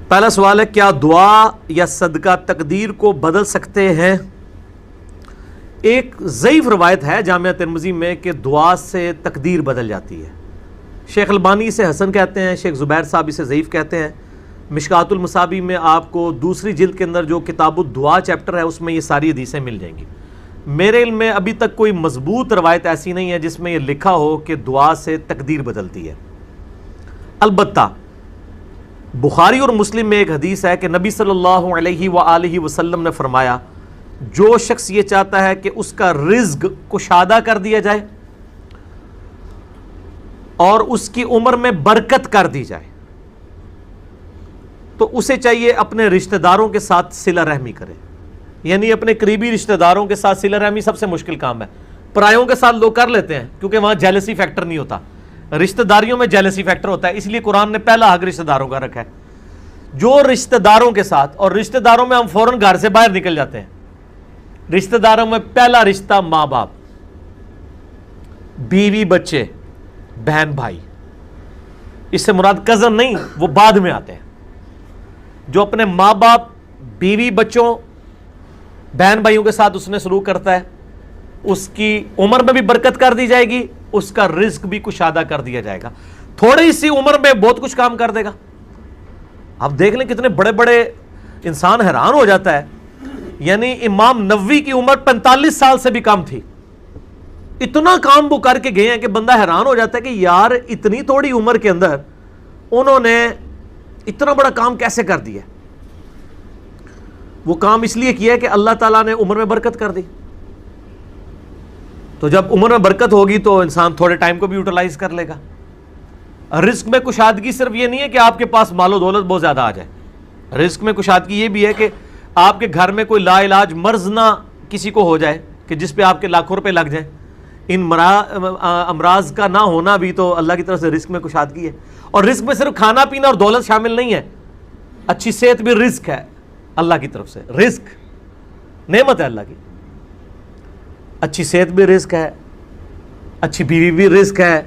پہلا سوال ہے، کیا دعا یا صدقہ تقدیر کو بدل سکتے ہیں؟ ایک ضعیف روایت ہے جامعہ ترمذی میں کہ دعا سے تقدیر بدل جاتی ہے. شیخ البانی اسے حسن کہتے ہیں، شیخ زبیر صاحب اسے ضعیف کہتے ہیں. مشکات المصابیح میں آپ کو دوسری جلد کے اندر جو کتاب الدعا چیپٹر ہے اس میں یہ ساری حدیثیں مل جائیں گی. میرے علم میں ابھی تک کوئی مضبوط روایت ایسی نہیں ہے جس میں یہ لکھا ہو کہ دعا سے تقدیر بدلتی ہے. البتہ بخاری اور مسلم میں ایک حدیث ہے کہ نبی صلی اللہ علیہ وآلہ وسلم نے فرمایا، جو شخص یہ چاہتا ہے کہ اس کا رزق کشادہ کر دیا جائے اور اس کی عمر میں برکت کر دی جائے تو اسے چاہیے اپنے رشتہ داروں کے ساتھ صلہ رحمی کرے. یعنی اپنے قریبی رشتہ داروں کے ساتھ صلہ رحمی سب سے مشکل کام ہے. پرایوں کے ساتھ لوگ کر لیتے ہیں کیونکہ وہاں جیلسی فیکٹر نہیں ہوتا، رشتہ داریوں میں جیلسی فیکٹر ہوتا ہے، اس لیے قرآن نے پہلا حق رشتہ داروں کا رکھا ہے. جو رشتہ داروں کے ساتھ، اور رشتہ داروں میں ہم فوراً گھر سے باہر نکل جاتے ہیں. رشتہ داروں میں پہلا رشتہ ماں باپ، بیوی بچے، بہن بھائی. اس سے مراد کزن نہیں، وہ بعد میں آتے ہیں. جو اپنے ماں باپ، بیوی بچوں، بہن بھائیوں کے ساتھ اس نے سلوک کرتا ہے، اس کی عمر میں بھی برکت کر دی جائے گی، اس کا رزق بھی کشادہ کر دیا جائے گا. تھوڑی سی عمر میں بہت کچھ کام کر دے گا. آپ دیکھ لیں کتنے بڑے بڑے انسان، حیران ہو جاتا ہے. یعنی امام نووی کی عمر 45 سال سے بھی کم تھی. اتنا کام وہ کر کے گئے ہیں کہ بندہ حیران ہو جاتا ہے کہ یار اتنی تھوڑی عمر کے اندر انہوں نے اتنا بڑا کام کیسے کر دیا. وہ کام اس لیے کیا کہ اللہ تعالیٰ نے عمر میں برکت کر دی. تو جب عمر میں برکت ہوگی تو انسان تھوڑے ٹائم کو بھی یوٹیلائز کر لے گا. رزق میں کشادگی صرف یہ نہیں ہے کہ آپ کے پاس مال و دولت بہت زیادہ آ جائے. رزق میں کشادگی یہ بھی ہے کہ آپ کے گھر میں کوئی لا علاج مرض نہ کسی کو ہو جائے کہ جس پہ آپ کے لاکھوں روپے لگ جائیں. ان امراض کا نہ ہونا بھی تو اللہ کی طرف سے رزق میں کشادگی ہے. اور رزق میں صرف کھانا پینا اور دولت شامل نہیں ہے، اچھی صحت بھی رزق ہے اللہ کی طرف سے. رزق نعمت ہے اللہ کی. اچھی صحت بھی رزق ہے، اچھی بیوی بھی رزق ہے،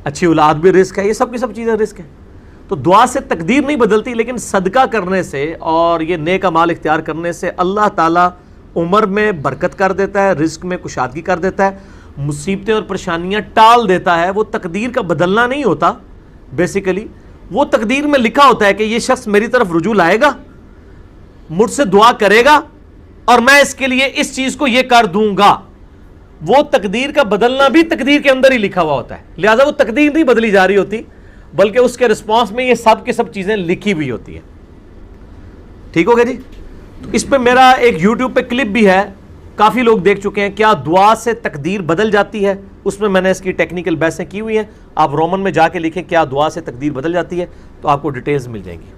اچھی اولاد بھی رزق ہے. یہ سب کی سب چیزیں رزق ہیں. تو دعا سے تقدیر نہیں بدلتی، لیکن صدقہ کرنے سے اور یہ نیک اعمال اختیار کرنے سے اللہ تعالیٰ عمر میں برکت کر دیتا ہے، رزق میں کشادگی کر دیتا ہے، مصیبتیں اور پریشانیاں ٹال دیتا ہے. وہ تقدیر کا بدلنا نہیں ہوتا. بیسیکلی وہ تقدیر میں لکھا ہوتا ہے کہ یہ شخص میری طرف رجوع لائے گا، مجھ سے دعا کرے گا اور میں اس کے لیے اس چیز کو یہ کر دوں گا. وہ تقدیر کا بدلنا بھی تقدیر کے اندر ہی لکھا ہوا ہوتا ہے. لہٰذا وہ تقدیر نہیں بدلی جا رہی ہوتی، بلکہ اس کے رسپانس میں یہ سب کے سب چیزیں لکھی ہوئی ہوتی ہیں. ٹھیک ہو گیا جی؟ تو اس پہ میرا ایک یوٹیوب پہ کلپ بھی ہے، کافی لوگ دیکھ چکے ہیں. کیا دعا سے تقدیر بدل جاتی ہے؟ اس میں نے اس کی ٹیکنیکل بحثیں کی ہوئی ہیں. آپ رومن میں جا کے لکھیں کیا دعا سے تقدیر بدل جاتی ہے تو آپ کو ڈیٹیلز مل جائیں گی.